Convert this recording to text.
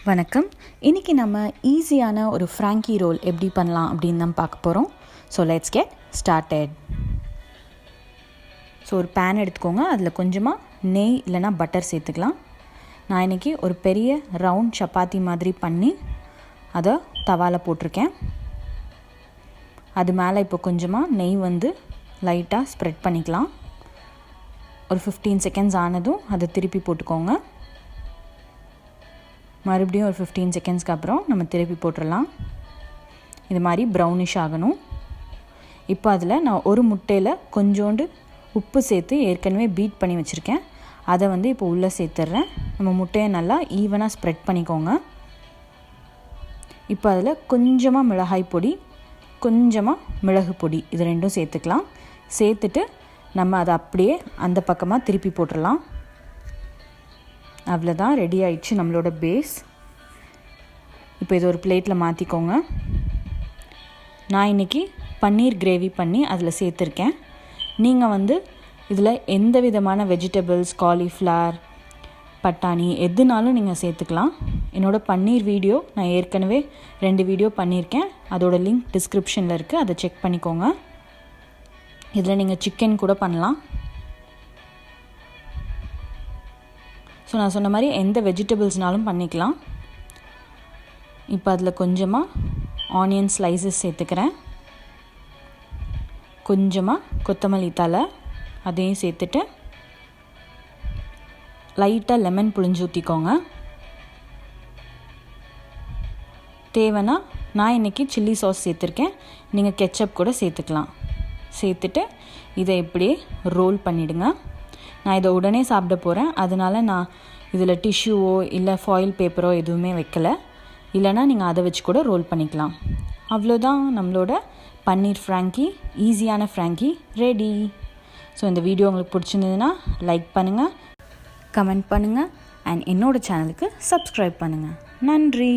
வணக்கம். இன்றைக்கி நம்ம ஈஸியான ஒரு ஃப்ராங்கி ரோல் எப்படி பண்ணலாம் அப்படின்னு தான் பார்க்க போகிறோம். So let's get started. So ஒரு பேன் எடுத்துக்கோங்க. அதில் கொஞ்சமாக நெய் இல்லைனா பட்டர் சேர்த்துக்கலாம். நான் இன்றைக்கி ஒரு பெரிய ரவுண்ட் சப்பாத்தி மாதிரி பண்ணி அதை தவாவில் போட்டிருக்கேன். அது மேலே இப்போ கொஞ்சமாக நெய் லைட்டாக ஸ்ப்ரெட் பண்ணிக்கலாம். ஒரு 15 செகண்ட்ஸ் ஆனதும் அதை திருப்பி போட்டுக்கோங்க. மறுபடியும் ஒரு 15 செகண்ட்ஸ்க்கு அப்புறம் நம்ம திருப்பி போட்டுடலாம். இது மாதிரி ப்ரௌனிஷ் ஆகணும். இப்போ அதில் நான் ஒரு முட்டையில் கொஞ்சோண்டு உப்பு சேர்த்து ஏற்கனவே பீட் பண்ணி வச்சுருக்கேன். அதை இப்போ உள்ளே சேர்த்துட்றேன். நம்ம முட்டையை நல்லா ஈவனாக ஸ்ப்ரெட் பண்ணிக்கோங்க. இப்போ அதில் கொஞ்சமாக மிளகாய் பொடி, கொஞ்சமாக மிளகு பொடி, இது ரெண்டும் சேர்த்துக்கலாம். சேர்த்துட்டு நம்ம அதை அப்படியே அந்த பக்கமாக திருப்பி போட்டுடலாம். அவ்வளோதான், ரெடி ஆயிடுச்சு நம்மளோட பேஸ். இப்போ இது ஒரு பிளேட்டில் மாற்றிக்கோங்க. நான் இன்றைக்கி பன்னீர் கிரேவி பண்ணி அதில் சேர்த்துருக்கேன். நீங்கள் இதில் எந்த விதமான வெஜிடபிள்ஸ், காலிஃப்ளவர், பட்டாணி எதுனாலும் நீங்கள் சேர்த்துக்கலாம். என்னோடய பன்னீர் வீடியோ நான் ஏற்கனவே 2 வீடியோ பண்ணியிருக்கேன். அதோட லிங்க் டிஸ்கிரிப்ஷனில் இருக்குது, அதை செக் பண்ணிக்கோங்க. இதில் நீங்கள் சிக்கன் கூட பண்ணலாம். ஸோ நான் சொன்ன மாதிரி எந்த வெஜிடபிள்ஸ்னாலும் பண்ணிக்கலாம். இப்போ அதில் கொஞ்சமாக ஆனியன் ஸ்லைசஸ் சேர்த்துக்கிறேன். கொஞ்சமாக கொத்தமல்லி தழை அதையும் சேர்த்துட்டு லைட்டாக லெமன் புழிஞ்சு ஊற்றிக்கோங்க. தேவைன்னா நான் இன்றைக்கி சில்லி சாஸ் சேர்த்துருக்கேன். நீங்கள் கெச்சப் கூட சேர்த்துக்கலாம். சேர்த்துட்டு இதை இப்படியே ரோல் பண்ணிவிடுங்க. நான் இதை உடனே சாப்பிட போகிறேன். அதனால் நான் இதில் டிஷ்யூவோ இல்லை ஃபாயில் பேப்பரோ எதுவுமே வைக்கலை. இல்லைனா நீங்கள் அதை வச்சு கூட ரோல் பண்ணிக்கலாம். அவ்வளோதான், நம்மளோட பன்னீர் ஃப்ராங்கி, ஈஸியான ஃப்ராங்கி ரெடி. ஸோ இந்த வீடியோ உங்களுக்கு பிடிச்சிருந்ததுன்னா லைக் பண்ணுங்கள், கமெண்ட் பண்ணுங்கள் அண்ட் என்னோடய சேனலுக்கு சப்ஸ்கிரைப் பண்ணுங்கள். நன்றி.